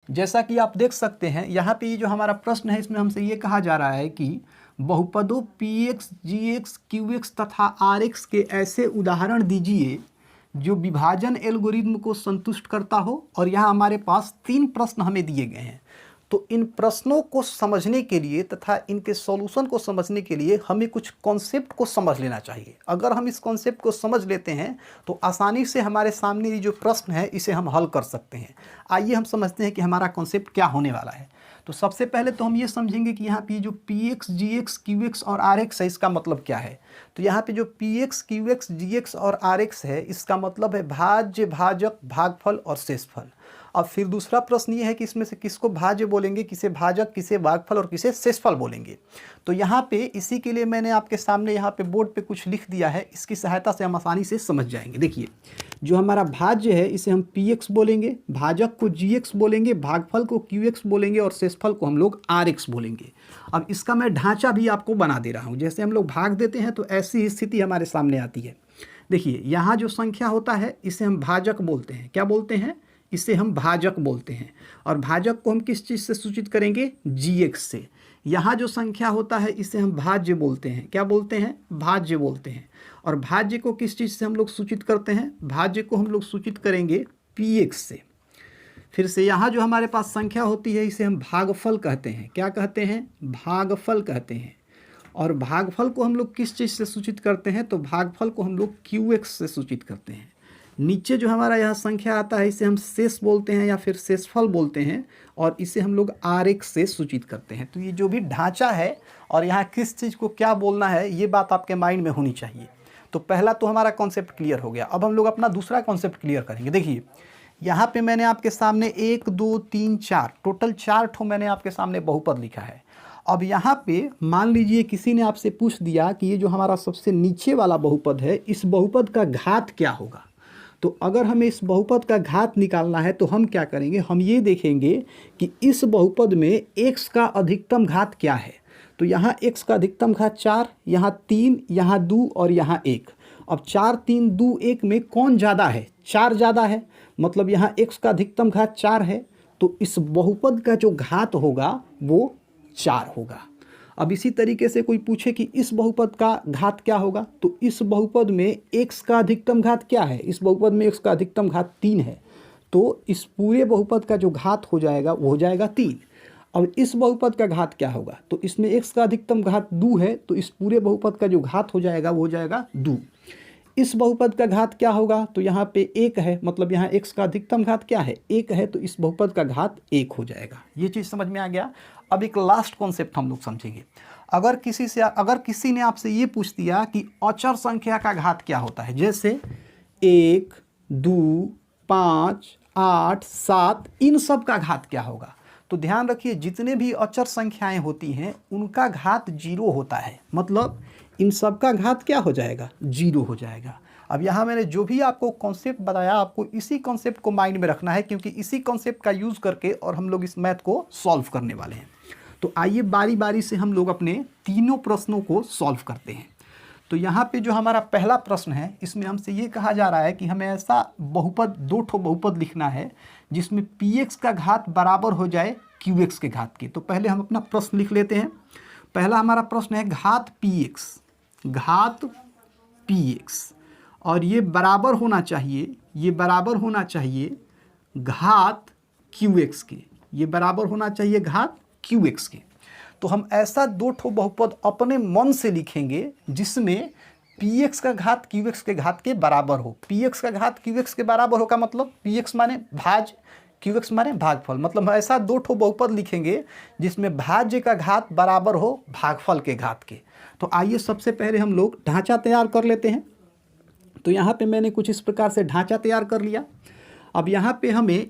जैसा कि आप देख सकते हैं यहाँ पे ये जो हमारा प्रश्न है इसमें हमसे ये कहा जा रहा है कि बहुपदों px, gx, qx तथा rx के ऐसे उदाहरण दीजिए जो विभाजन एल्गोरिदम को संतुष्ट करता हो। और यहाँ हमारे पास 3 प्रश्न हमें दिए गए हैं। तो इन प्रश्नों को समझने के लिए तथा इनके सॉल्यूशन को समझने के लिए हमें कुछ कॉन्सेप्ट को समझ लेना चाहिए। अगर हम इस कॉन्सेप्ट को समझ लेते हैं तो आसानी से हमारे सामने ये जो प्रश्न है इसे हम हल कर सकते हैं। आइए हम समझते हैं कि हमारा कॉन्सेप्ट क्या होने वाला है। तो सबसे पहले तो हम ये समझेंगे कि यहाँ पे जो px, gx, qx और rx है इसका मतलब क्या है। तो यहाँ पे जो px, qx, gx और rx है इसका मतलब है भाज्य, भाजक, भागफल और शेषफल। अब फिर दूसरा प्रश्न ये है कि इसमें से किसको भाज्य बोलेंगे, किसे भाजक, किसे भागफल और किसे शेषफल बोलेंगे। तो यहाँ पे इसी के लिए मैंने आपके सामने यहाँ पे बोर्ड पे कुछ लिख दिया है, इसकी सहायता से हम आसानी से समझ जाएंगे। देखिए जो हमारा भाज्य है इसे हम px बोलेंगे, भाजक को gx बोलेंगे, भागफल को qx बोलेंगे और शेषफल को हम लोग rx बोलेंगे। अब इसका मैं ढांचा भी आपको बना दे रहा हूँ। जैसे हम लोग भाग देते हैं तो ऐसी स्थिति हमारे सामने आती है। देखिए यहाँ जो संख्या होता है इसे हम भाजक बोलते हैं। क्या बोलते हैं? इसे हम भाजक बोलते हैं। और भाजक को हम किस चीज़ से सूचित करेंगे? gx से। यहाँ जो संख्या होता है इसे हम भाज्य बोलते हैं। क्या बोलते हैं? भाज्य बोलते हैं। और भाज्य को किस चीज़ से हम लोग सूचित करते हैं? भाज्य को हम लोग सूचित करेंगे px से। फिर से यहाँ जो हमारे पास संख्या होती है इसे हम भागफल कहते हैं। क्या कहते हैं? भागफल कहते हैं। और भागफल को हम लोग किस चीज़ से सूचित करते हैं? तो भागफल को हम लोग qx से सूचित करते हैं। नीचे जो हमारा यहाँ संख्या आता है इसे हम शेष बोलते हैं या फिर शेषफल बोलते हैं और इसे हम लोग rx से सूचित करते हैं। तो ये जो भी ढांचा है और यहाँ किस चीज़ को क्या बोलना है ये बात आपके माइंड में होनी चाहिए। तो पहला तो हमारा कॉन्सेप्ट क्लियर हो गया। अब हम लोग अपना दूसरा कॉन्सेप्ट क्लियर करेंगे। देखिए यहाँ पे मैंने आपके सामने 1 2 3 4 टोटल 4 ठो मैंने आपके सामने बहुपद लिखा है। अब यहाँ पे मान लीजिए किसी ने आपसे पूछ दिया कि ये जो हमारा सबसे नीचे वाला बहुपद है इस बहुपद का घात क्या होगा। तो अगर हमें इस बहुपद का घात निकालना है तो हम क्या करेंगे? हम ये देखेंगे कि इस बहुपद में x का अधिकतम घात क्या है। तो यहाँ x का अधिकतम घात 4, यहाँ 3, यहाँ 2 और यहाँ 1। अब 4 3 2 1 में कौन ज़्यादा है? 4 ज़्यादा है। मतलब यहाँ x का अधिकतम घात 4 है तो इस बहुपद का जो घात होगा वो 4 होगा। अब इसी तरीके से कोई पूछे कि इस बहुपद का घात क्या होगा, तो इस बहुपद में x का अधिकतम घात क्या है? इस बहुपद में x का अधिकतम घात 3 है। तो इस पूरे बहुपद का जो घात हो जाएगा वो हो जाएगा 3। अब इस बहुपद का घात क्या होगा? तो इसमें x का अधिकतम घात 2 है तो इस पूरे बहुपद का जो घात हो जाएगा वो हो जाएगा 2। इस बहुपद का घात क्या होगा? तो यहाँ पे 1 है, मतलब यहाँ x का अधिकतम घात क्या है? 1 है, तो इस बहुपद का घात 1 हो जाएगा। ये चीज़ समझ में आ गया। अब एक लास्ट कॉन्सेप्ट हम लोग समझेंगे। अगर किसी ने आपसे ये पूछ दिया कि अचर संख्या का घात क्या होता है, जैसे 1 2 5 8 7, इन सब का घात क्या होगा? तो ध्यान रखिए जितने भी अचर संख्याएं होती हैं उनका घात 0 होता है। मतलब इन सब का घात क्या हो जाएगा? 0 हो जाएगा। अब यहाँ मैंने जो भी आपको कॉन्सेप्ट बताया आपको इसी कॉन्सेप्ट को माइंड में रखना है, क्योंकि इसी कॉन्सेप्ट का यूज़ करके और हम लोग इस मैथ को सॉल्व करने वाले हैं। तो आइए बारी बारी से हम लोग अपने तीनों प्रश्नों को सॉल्व करते हैं। तो यहाँ पे जो हमारा पहला प्रश्न है इसमें हमसे ये कहा जा रहा है कि हमें ऐसा बहुपद 2 ठो बहुपद लिखना है जिसमें px का घात बराबर हो जाए qx के घात के। तो पहले हम अपना प्रश्न लिख लेते हैं। पहला हमारा प्रश्न है घात px और ये बराबर होना चाहिए घात qx के। ये बराबर होना चाहिए घात qx के। तो हम ऐसा 2 ठो बहुपद अपने मन से लिखेंगे जिसमें px का घात qx के घात के बराबर हो। px का घात qx के बराबर होगा मतलब px माने भाज्य, qx माने भागफल। मतलब हम ऐसा 2 ठो बहुपद लिखेंगे जिसमें भाज्य का घात बराबर हो भागफल के घात के। तो आइए सबसे पहले हम लोग ढांचा तैयार कर लेते हैं। तो यहाँ पे मैंने कुछ इस प्रकार से ढांचा तैयार कर लिया। अब यहाँ पे हमें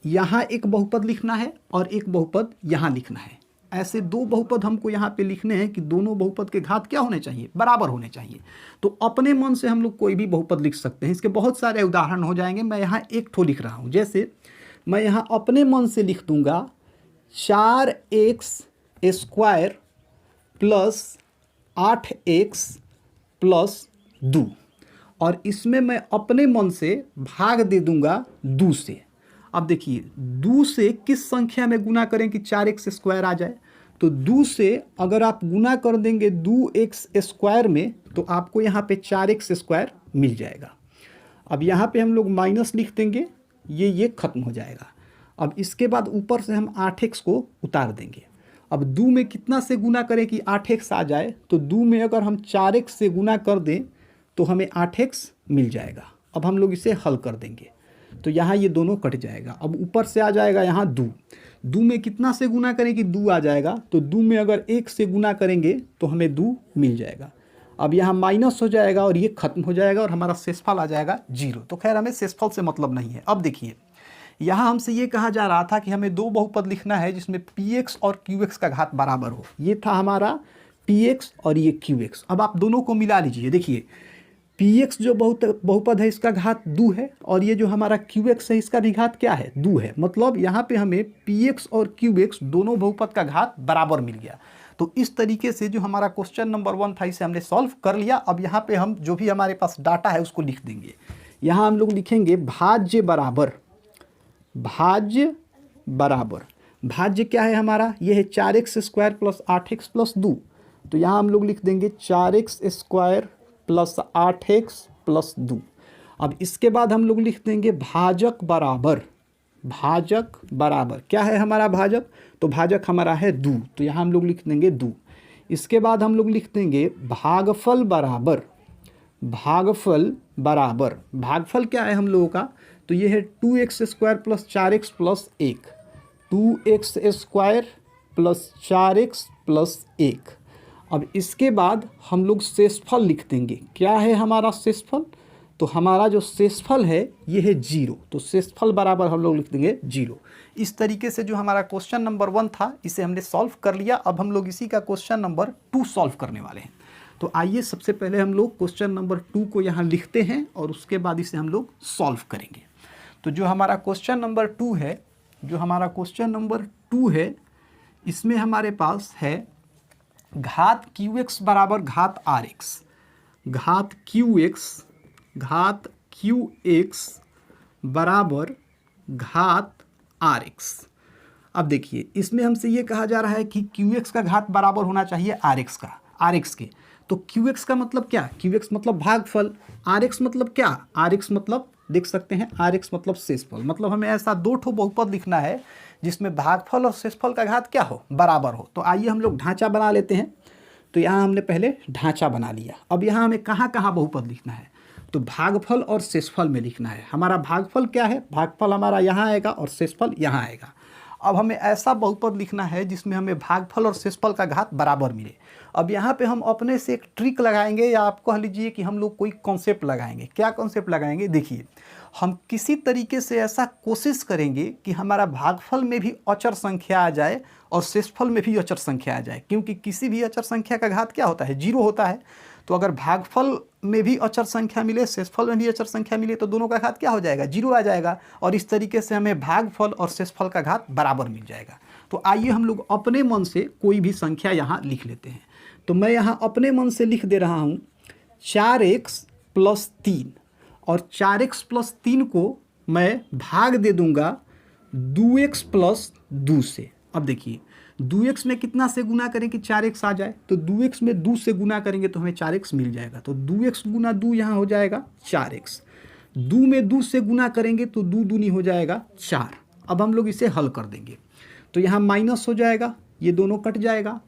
यहाँ एक बहुपद लिखना है और एक बहुपद यहाँ लिखना है। ऐसे 2 बहुपद हमको यहाँ पे लिखने हैं कि दोनों बहुपद के घात क्या होने चाहिए? बराबर होने चाहिए। तो अपने मन से हम लोग कोई भी बहुपद लिख सकते हैं। इसके बहुत सारे उदाहरण हो जाएंगे। मैं यहाँ एक ठो लिख रहा हूँ। जैसे मैं यहाँ अपने मन से लिख दूंगा 4x square plus 8x plus 2 और इसमें मैं अपने मन से भाग दे दूंगा 2 से। अब देखिए 2 से किस संख्या में गुना करें कि 4x स्क्वायर आ जाए, तो 2 से अगर आप गुना कर देंगे 2x स्क्वायर में तो आपको यहाँ पे 4x स्क्वायर मिल जाएगा। अब यहाँ पे हम लोग माइनस लिख देंगे, ये खत्म हो जाएगा। अब इसके बाद ऊपर से हम 8x को उतार देंगे। अब 2 में कितना से गुना करें कि 8x आ जाए, तो 2 में अगर हम 4x से गुना कर दें तो हमें 8x मिल जाएगा। अब हम लोग इसे हल कर देंगे तो यहाँ ये दोनों कट जाएगा। अब ऊपर से आ जाएगा यहाँ 2 में कितना से गुना करें कि 2 आ जाएगा, तो 2 में अगर 1 से गुना करेंगे तो हमें 2 मिल जाएगा। अब यहाँ माइनस हो जाएगा और ये खत्म हो जाएगा और हमारा शेषफल आ जाएगा 0। तो खैर हमें शेषफल से मतलब नहीं है। अब देखिए यहाँ हमसे ये कहा जा रहा था कि हमें 2 बहुपद लिखना है जिसमें px और qx का घात बराबर हो। ये था हमारा px और ये qx। अब आप दोनों को मिला लीजिए। देखिए px जो बहुपद है इसका घात 2 है और ये जो हमारा qx है इसका भी घात क्या है, 2 है। मतलब यहाँ पे हमें px और qx दोनों बहुपद का घात बराबर मिल गया। तो इस तरीके से जो हमारा क्वेश्चन नंबर 1 था इसे हमने सॉल्व कर लिया। अब यहाँ पे हम जो भी हमारे पास डाटा है उसको लिख देंगे। यहाँ हम लोग लिखेंगे भाज्य बराबर, भाज्य क्या है हमारा, ये है 4x square plus 8x plus 2। तो यहाँ हम लोग लिख देंगे 4x square plus 8x plus 2। अब इसके बाद हम लोग लिख देंगे भाजक बराबर क्या है हमारा भाजक, तो भाजक हमारा है 2। तो यहाँ हम लोग लिख देंगे 2। इसके बाद हम लोग लिख देंगे भागफल भागफल क्या है हम लोगों का, तो ये है 2x square plus 4x plus 1, 2x square plus 4x plus 1। अब इसके बाद हम लोग शेषफल लिख देंगे। क्या है हमारा शेषफल, तो हमारा जो शेषफल है ये है 0। तो शेषफल बराबर हम लोग लिख देंगे 0। इस तरीके से जो हमारा क्वेश्चन नंबर 1 था इसे हमने सॉल्व कर लिया। अब हम लोग इसी का क्वेश्चन नंबर 2 सॉल्व करने वाले हैं। तो आइए सबसे पहले हम लोग क्वेश्चन नंबर 2 को यहाँ लिखते हैं और उसके बाद इसे हम लोग सॉल्व करेंगे। तो जो हमारा क्वेश्चन नंबर 2 है इसमें हमारे पास है घात qx बराबर घात rx, घात qx बराबर घात rx। अब देखिए इसमें हमसे ये कहा जा रहा है कि qx का घात बराबर होना चाहिए rx के। तो qx का मतलब क्या, qx मतलब भागफल, rx मतलब क्या, rx मतलब देख सकते हैं rx मतलब शेषफल। मतलब हमें ऐसा 2 ठो बहुपद लिखना है जिसमें भागफल और शेषफल का घात क्या हो, बराबर हो। तो आइए हम लोग ढांचा बना लेते हैं। तो यहाँ हमने पहले ढांचा बना लिया। अब यहाँ हमें कहाँ कहाँ बहुपद लिखना है, तो भागफल और शेषफल में लिखना है। हमारा भागफल क्या है, भागफल हमारा यहाँ आएगा और शेषफल यहाँ आएगा। अब हमें ऐसा बहुपद लिखना है जिसमें हमें भागफल और शेषफल का घात बराबर मिले। अब यहाँ पे हम अपने से एक ट्रिक लगाएंगे, या आप कह लीजिए कि हम लोग कोई कॉन्सेप्ट लगाएंगे। क्या कॉन्सेप्ट लगाएंगे, देखिए हम किसी तरीके से ऐसा कोशिश करेंगे कि हमारा भागफल में भी अचर संख्या आ जाए और शेषफल में भी अचर संख्या आ जाए। क्योंकि किसी भी अचर संख्या का घात क्या होता है, 0 होता है। तो अगर भागफल में भी अचर संख्या मिले, शेषफल में भी अचर संख्या मिले, तो दोनों का घात क्या हो जाएगा, 0 आ जाएगा। और इस तरीके से हमें भागफल और शेषफल का घात बराबर मिल जाएगा। तो आइए हम लोग अपने मन से कोई भी संख्या यहाँ लिख लेते हैं। तो मैं यहाँ अपने मन से लिख दे रहा हूँ 4x प्लस 3, और 4x प्लस 3 को मैं भाग दे दूंगा 2x प्लस 2 से। अब देखिए 2x में कितना से गुना करें कि 4x आ जाए, तो 2x में 2 से गुना करेंगे तो हमें 4x मिल जाएगा। तो 2x गुना 2 यहाँ हो जाएगा 4x। 2 में 2 से गुना करेंगे तो 2 दूनी हो जाएगा 4। अब हम लोग इसे हल कर देंगे तो यहाँ माइनस हो जाएगा, ये दोनों कट जाएगा।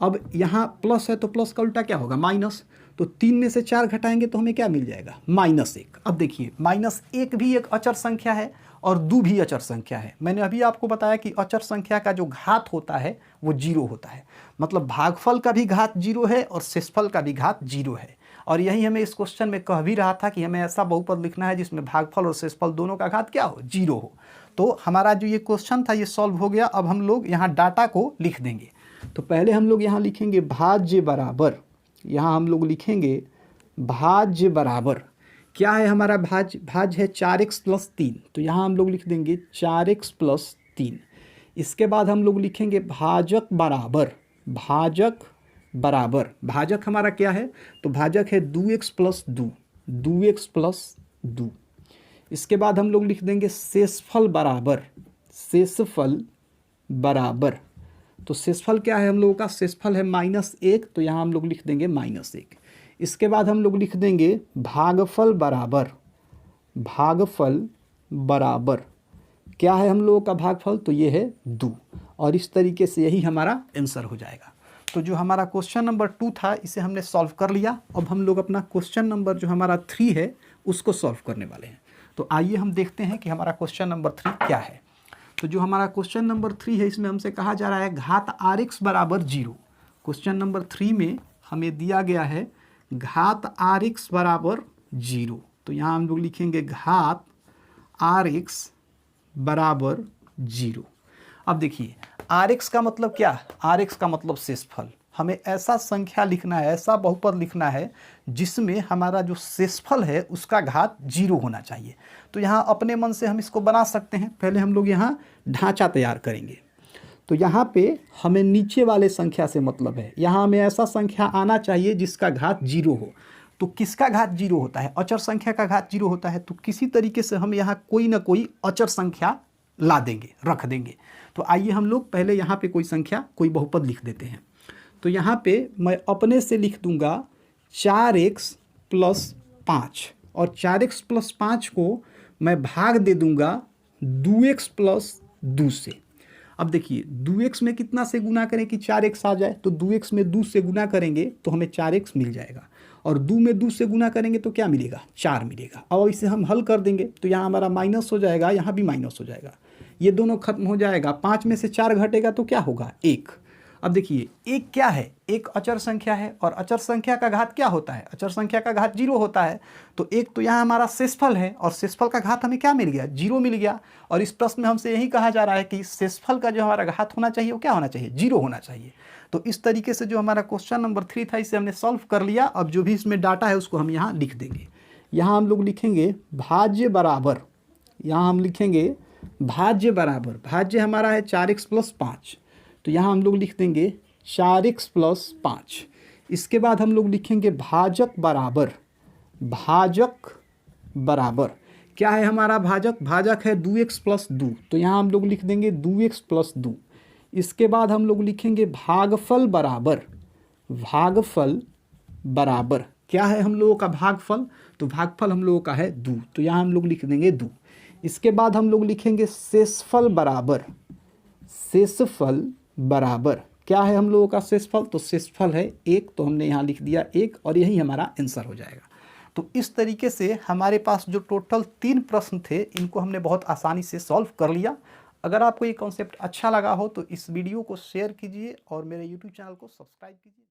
अब यहाँ प्लस है तो प्लस का उल्टा क्या होगा, माइनस। तो 3 में से 4 घटाएंगे तो हमें क्या मिल जाएगा, -1। अब देखिए -1 भी एक अचर संख्या है और 2 भी अचर संख्या है। मैंने अभी आपको बताया कि अचर संख्या का जो घात होता है वो 0 होता है। मतलब भागफल का भी घात 0 है और शेषफल का भी घात 0 है। और यही हमें इस क्वेश्चन में कह भी रहा था कि हमें ऐसा बहुपद लिखना है जिसमें भागफल और शेषफल दोनों का घात क्या हो, 0 हो। तो हमारा जो ये क्वेश्चन था ये सॉल्व हो गया। अब हम लोग यहाँ डाटा को लिख देंगे। तो पहले हम लोग यहाँ लिखेंगे भाज्य बराबर, यहाँ हम लोग लिखेंगे भाज्य बराबर क्या है हमारा, भाज्य है 4x प्लस 3। तो यहाँ हम लोग लिख देंगे 4x प्लस 3। इसके बाद हम लोग लिखेंगे भाजक बराबर, भाजक हमारा क्या है, तो भाजक है 2x प्लस 2, 2x प्लस 2। इसके बाद हम लोग लिख देंगे शेषफल बराबर, शेषफल बराबर, तो शेषफल क्या है हम लोगों का, शेषफल है -1, तो यहाँ हम लोग लिख देंगे -1। इसके बाद हम लोग लिख देंगे भागफल बराबर, भागफल बराबर, क्या है हम लोगों का भागफल, तो ये है 2। और इस तरीके से यही हमारा आंसर हो जाएगा। तो जो हमारा क्वेश्चन नंबर 2 था इसे हमने सॉल्व कर लिया। अब हम लोग अपना क्वेश्चन नंबर जो हमारा 3 है उसको सॉल्व करने वाले हैं। तो आइए हम देखते हैं कि हमारा क्वेश्चन नंबर 3 क्या है। तो जो हमारा क्वेश्चन नंबर 3 है इसमें हमसे कहा जा रहा है घात Rx बराबर 0। क्वेश्चन नंबर 3 में हमें दिया गया है घात Rx बराबर 0। तो यहाँ हम लोग लिखेंगे घात Rx बराबर 0। अब देखिए Rx का मतलब क्या, Rx का मतलब शेषफल। हमें ऐसा संख्या लिखना है, ऐसा बहुपद लिखना है जिसमें हमारा जो शेषफल है उसका घात 0 होना चाहिए। तो यहाँ अपने मन से हम इसको बना सकते हैं। पहले हम लोग यहाँ ढांचा तैयार करेंगे। तो यहाँ पे हमें नीचे वाले संख्या से मतलब है, यहाँ हमें ऐसा संख्या आना चाहिए जिसका घात 0 हो। तो किसका घात 0 होता है, अचर संख्या का घात 0 होता है। तो किसी तरीके से हम यहाँ कोई ना कोई अचर संख्या ला देंगे, रख देंगे। तो आइए हम लोग पहले यहाँ पे कोई संख्या, कोई बहुपद लिख देते हैं। तो यहाँ पे मैं अपने से लिख दूंगा 4x + 5, और 4x + 5 को मैं भाग दे दूंगा 2x + 2 से। अब देखिए 2x में कितना से गुना करें कि 4x आ जाए, तो 2x में 2 से गुना करेंगे तो हमें 4x मिल जाएगा, और 2 में 2 से गुना करेंगे तो क्या मिलेगा, 4 मिलेगा। अब इसे हम हल कर देंगे तो यहाँ हमारा माइनस हो जाएगा, यहाँ भी माइनस हो जाएगा, ये दोनों खत्म हो जाएगा। 5 में से 4 घटेगा तो क्या होगा, 1। अब देखिए 1 क्या है, एक अचर संख्या है, और अचर संख्या का घात क्या होता है, अचर संख्या का घात 0 होता है। तो 1 तो यहाँ हमारा शेषफल है, और शेषफल का घात हमें क्या मिल गया, 0 मिल गया। और इस प्रश्न में हमसे यही कहा जा रहा है कि शेषफल का जो हमारा घात होना चाहिए वो क्या होना चाहिए, 0 होना चाहिए। तो इस तरीके से जो हमारा क्वेश्चन नंबर 3 था इसे हमने सॉल्व कर लिया। अब जो भी इसमें डाटा है उसको हम यहाँ लिख देंगे। यहाँ हम लोग लिखेंगे भाज्य बराबर, यहाँ हम लिखेंगे भाज्य बराबर, भाज्य हमारा है 4x + 5, तो यहाँ हम लोग लिख देंगे 4x + 5। इसके बाद हम लोग लिखेंगे भाजक बराबर, भाजक बराबर, क्या है हमारा भाजक, भाजक है 2x + 2, तो यहाँ हम लोग लिख देंगे 2x + 2। इसके बाद हम लोग लिखेंगे भागफल बराबर, भागफल बराबर, क्या है हम लोगों का भागफल, तो भागफल हम लोगों का है 2, तो यहाँ हम लोग लिख देंगे 2। इसके बाद हम लोग लिखेंगे शेषफल बराबर, शेषफल बराबर, क्या है हम लोगों का शेषफल, तो शेषफल है 1, तो हमने यहाँ लिख दिया 1, और यही हमारा आंसर हो जाएगा। तो इस तरीके से हमारे पास जो टोटल 3 प्रश्न थे इनको हमने बहुत आसानी से सॉल्व कर लिया। अगर आपको ये कॉन्सेप्ट अच्छा लगा हो तो इस वीडियो को शेयर कीजिए और मेरे यूट्यूब चैनल को सब्सक्राइब कीजिए।